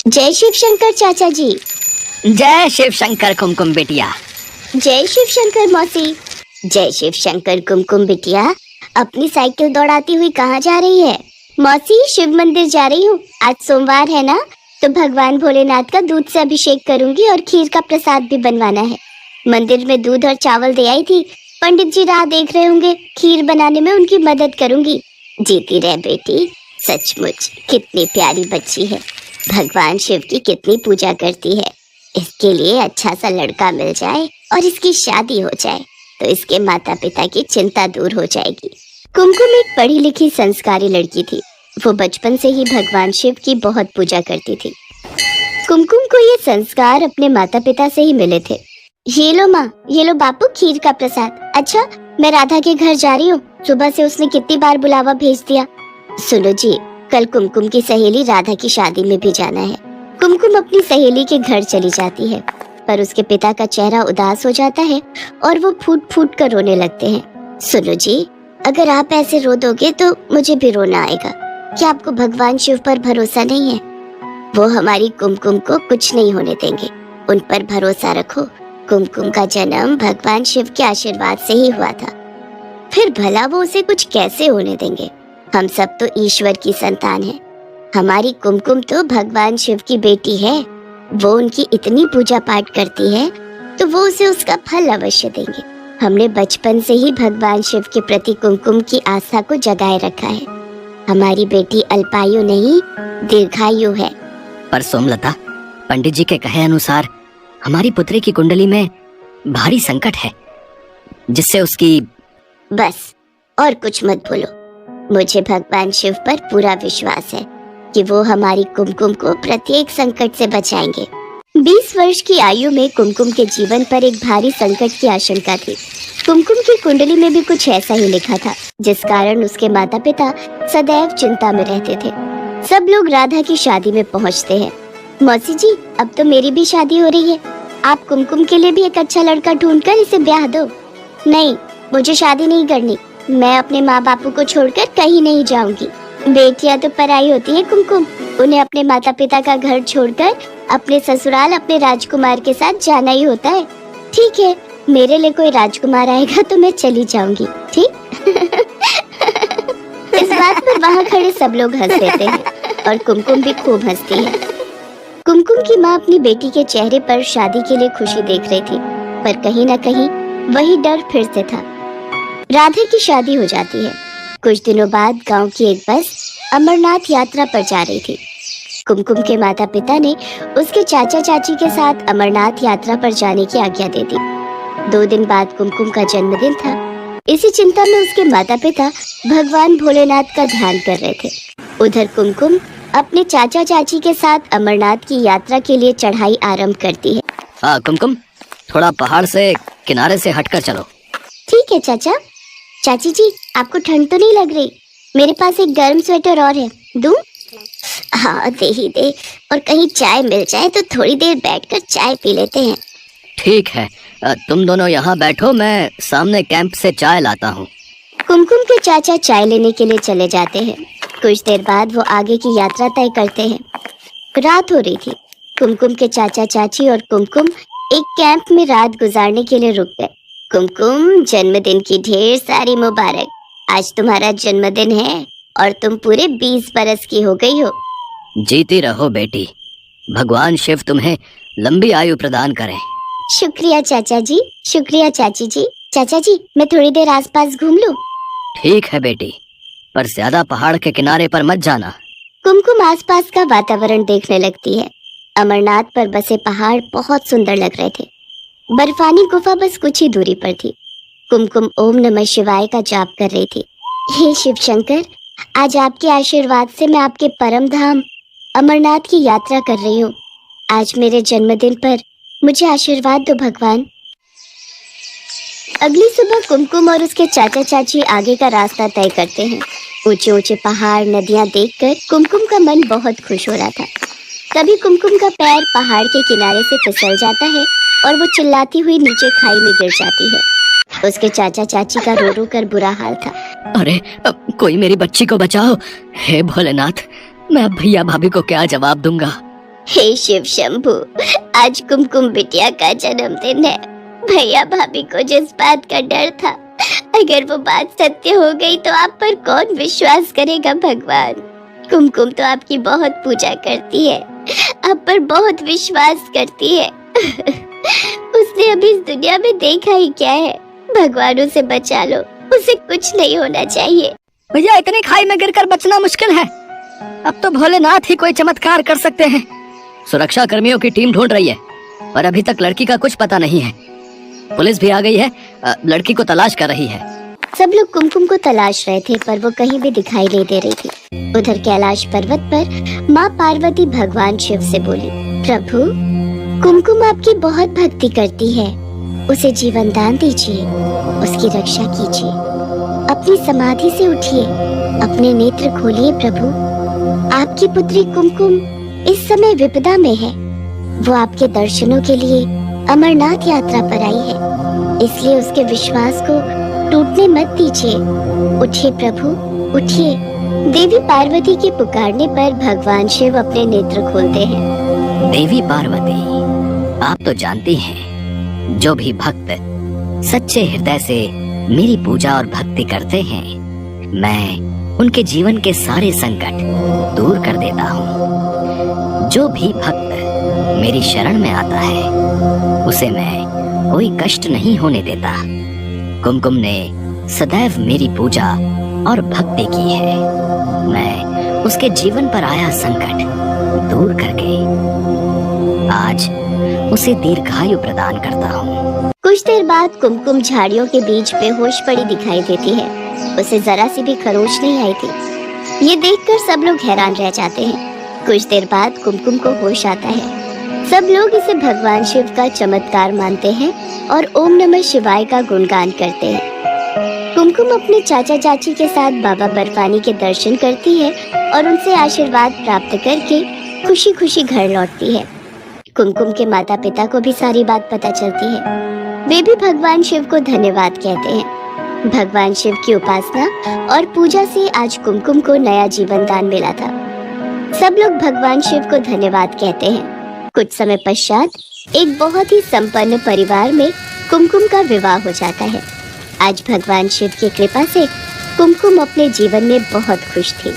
जय शिव शंकर चाचा जी। जय शिव शंकर कुमकुम बिटिया। जय शिव शंकर मौसी। जय शिव शंकर कुमकुम बिटिया, अपनी साइकिल दौड़ाती हुई कहाँ जा रही है? मौसी, शिव मंदिर जा रही हूँ। आज सोमवार है ना, तो भगवान भोलेनाथ का दूध से अभिषेक करूंगी और खीर का प्रसाद भी बनवाना है। मंदिर में दूध और चावल दे आई थी, पंडित जी राह देख रहे होंगे, खीर बनाने में उनकी मदद करूंगी। जीती रहे बेटी, सचमुच कितनी प्यारी बच्ची है। भगवान शिव की कितनी पूजा करती है। इसके लिए अच्छा सा लड़का मिल जाए और इसकी शादी हो जाए तो इसके माता पिता की चिंता दूर हो जाएगी। कुमकुम एक पढ़ी लिखी संस्कारी लड़की थी। वो बचपन से ही भगवान शिव की बहुत पूजा करती थी। कुमकुम को ये संस्कार अपने माता पिता से ही मिले थे। ये लो माँ, ये लो बापू, खीर का प्रसाद। अच्छा, मैं राधा के घर जा रही हूँ। सुबह से उसने कितनी बार बुलावा भेज दिया। सुनो जी, कल कुमकुम की सहेली राधा की शादी में भी जाना है। कुमकुम अपनी सहेली के घर चली जाती है, पर उसके पिता का चेहरा उदास हो जाता है और वो फूट फूट कर रोने लगते हैं। सुनो जी, अगर आप ऐसे रो दोगे तो मुझे भी रोना आएगा। क्या आपको भगवान शिव पर भरोसा नहीं है? वो हमारी कुमकुम को कुछ नहीं होने देंगे, उन पर भरोसा रखो। कुमकुम का जन्म भगवान शिव के आशीर्वाद से ही हुआ था, फिर भला वो उसे कुछ कैसे होने देंगे? हम सब तो ईश्वर की संतान हैं। हमारी कुमकुम तो भगवान शिव की बेटी है। वो उनकी इतनी पूजा पाठ करती है तो वो उसे उसका फल अवश्य देंगे। हमने बचपन से ही भगवान शिव के प्रति कुमकुम की आस्था को जगाए रखा है। हमारी बेटी अल्पायु नहीं, दीर्घायु है। पर सोमलता, पंडित जी के कहे अनुसार हमारी पुत्री की कुंडली में भारी संकट है, जिससे उसकी... बस और कुछ मत बोलो। मुझे भगवान शिव पर पूरा विश्वास है कि वो हमारी कुमकुम को प्रत्येक संकट से बचाएंगे। 20 वर्ष की आयु में कुमकुम के जीवन पर एक भारी संकट की आशंका थी। कुमकुम की कुंडली में भी कुछ ऐसा ही लिखा था, जिस कारण उसके माता पिता सदैव चिंता में रहते थे। सब लोग राधा की शादी में पहुंचते हैं। मौसी जी, अब तो मेरी भी शादी हो रही है। आप कुमकुम के लिए भी एक अच्छा लड़का ढूंढकर इसे ब्याह दो। नहीं, मुझे शादी नहीं करनी। मैं अपने माँ बापू को छोड़कर कहीं नहीं जाऊंगी। बेटियां तो पराई होती है कुमकुम, उन्हें अपने माता पिता का घर छोड़कर अपने ससुराल अपने राजकुमार के साथ जाना ही होता है। ठीक है, मेरे लिए कोई राजकुमार आएगा तो मैं चली जाऊंगी, ठीक? इस बात पर वहाँ खड़े सब लोग हंस देते हैं और कुमकुम भी खूब हंसती है। कुमकुम की माँ अपनी बेटी के चेहरे पर शादी के लिए खुशी देख रही थी, पर कहीं न कहीं वही डर फिर से था। राधा की शादी हो जाती है। कुछ दिनों बाद गांव की एक बस अमरनाथ यात्रा पर जा रही थी। कुमकुम के माता पिता ने उसके चाचा चाची के साथ अमरनाथ यात्रा पर जाने की आज्ञा दे दी। 2 दिन बाद कुमकुम का जन्मदिन था। इसी चिंता में उसके माता पिता भगवान भोलेनाथ का ध्यान कर रहे थे। उधर कुमकुम अपने चाचा चाची के साथ अमरनाथ की यात्रा के लिए चढ़ाई आरंभ करती है। हाँ कुमकुम, थोड़ा पहाड़ से किनारे से हटकर चलो। ठीक है चाचा। चाची जी, आपको ठंड तो नहीं लग रही? मेरे पास एक गर्म स्वेटर और है, दूं? हाँ दे ही दे। और कहीं चाय मिल जाए तो थोड़ी देर बैठकर चाय पी लेते हैं। ठीक है, तुम दोनों यहाँ बैठो, मैं सामने कैंप से चाय लाता हूँ। कुमकुम के चाचा चाय लेने के लिए चले जाते हैं। कुछ देर बाद वो आगे की यात्रा तय करते हैं। रात हो रही थी। कुमकुम के चाचा चाची और कुमकुम एक कैंप में रात गुजारने के लिए रुक गए। कुमकुम, जन्मदिन की ढेर सारी मुबारक। आज तुम्हारा जन्मदिन है और तुम पूरे 20 बरस की हो गई हो। जीती रहो बेटी, भगवान शिव तुम्हें लंबी आयु प्रदान करें। शुक्रिया चाचा जी, शुक्रिया चाची जी। चाचा जी, मैं थोड़ी देर आसपास घूम लूं? ठीक है बेटी, पर ज्यादा पहाड़ के किनारे पर मत जाना। कुमकुम आसपास का वातावरण देखने लगती है। अमरनाथ पर बसे पहाड़ बहुत सुंदर लग रहे थे। बर्फानी गुफा बस कुछ ही दूरी पर थी। कुमकुम ओम नमः शिवाय का जाप कर रही थी। हे शिव शंकर, आज आपके आशीर्वाद से मैं आपके परम धाम अमरनाथ की यात्रा कर रही हूँ। आज मेरे जन्मदिन पर मुझे आशीर्वाद दो भगवान। अगली सुबह कुमकुम और उसके चाचा चाची आगे का रास्ता तय करते हैं। ऊंचे ऊंचे पहाड़, नदियां देखकर कुमकुम का मन बहुत खुश हो रहा था। तभी कुमकुम का पैर पहाड़ के किनारे से फिसल जाता है और वो चिल्लाती हुई नीचे खाई में गिर जाती है। उसके चाचा चाची का रो रो कर बुरा हाल था। अरे कोई मेरी बच्ची को बचाओ। हे भोलेनाथ, मैं अब भैया भाभी को क्या जवाब दूंगा? हे शिव शंभु, आज कुमकुम बिटिया का जन्मदिन है। भैया भाभी को जिस बात का डर था, अगर वो बात सत्य हो गई तो आप पर कौन विश्वास करेगा भगवान। कुमकुम तो आपकी बहुत पूजा करती है, आप पर बहुत विश्वास करती है। उसने अभी इस दुनिया में देखा ही क्या है। भगवान उसे बचा लो, उसे कुछ नहीं होना चाहिए। भैया इतनी खाई में गिरकर बचना मुश्किल है, अब तो भोलेनाथ ही कोई चमत्कार कर सकते हैं। सुरक्षा कर्मियों की टीम ढूंढ रही है, पर अभी तक लड़की का कुछ पता नहीं है। पुलिस भी आ गई है, लड़की को तलाश कर रही है। सब लोग कुमकुम को तलाश रहे थे, पर वो कहीं भी दिखाई नहीं दे रही थी। उधर कैलाश पर्वत पर माँ पार्वती भगवान शिव से बोली, प्रभु, कुमकुम आपकी बहुत भक्ति करती है, उसे जीवन दान दीजिए, उसकी रक्षा कीजिए। अपनी समाधि से उठिए, अपने नेत्र खोलिए प्रभु। आपकी पुत्री कुमकुम इस समय विपदा में है। वो आपके दर्शनों के लिए अमरनाथ यात्रा पर आई है, इसलिए उसके विश्वास को टूटने मत दीजिए। उठिए प्रभु, उठिए। देवी पार्वती के पुकारने पर भगवान शिव अपने नेत्र खोलते हैं। देवी पार्वती, आप तो जानती हैं, जो भी भक्त सच्चे हृदय से मेरी पूजा और भक्ति करते हैं, मैं उनके जीवन के सारे संकट दूर कर देता हूँ। जो भी भक्त मेरी शरण में आता है, उसे मैं कोई कष्ट नहीं होने देता। कुमकुम ने सदैव मेरी पूजा और भक्ति की है। मैं उसके जीवन पर आया संकट दूर करके आज उसे दीर्घायु प्रदान करता हूँ। कुछ देर बाद कुमकुम झाड़ियों के बीच बेहोश पड़ी दिखाई देती है। उसे जरा सी भी खरोच नहीं आई थी। ये देखकर सब लोग हैरान रह जाते हैं। कुछ देर बाद कुमकुम को होश आता है। सब लोग इसे भगवान शिव का चमत्कार मानते हैं और ओम नमः शिवाय का गुणगान करते हैं। कुमकुम अपने चाचा चाची के साथ बाबा बर्फानी के दर्शन करती है और उनसे आशीर्वाद प्राप्त करके खुशी खुशी घर लौटती है। कुमकुम के माता पिता को भी सारी बात पता चलती है। वे भी भगवान शिव को धन्यवाद कहते हैं। भगवान शिव की उपासना और पूजा से आज कुमकुम को नया जीवन दान मिला था। सब लोग भगवान शिव को धन्यवाद कहते हैं। कुछ समय पश्चात एक बहुत ही संपन्न परिवार में कुमकुम का विवाह हो जाता है। आज भगवान शिव की कृपा से कुमकुम अपने जीवन में बहुत खुश थी।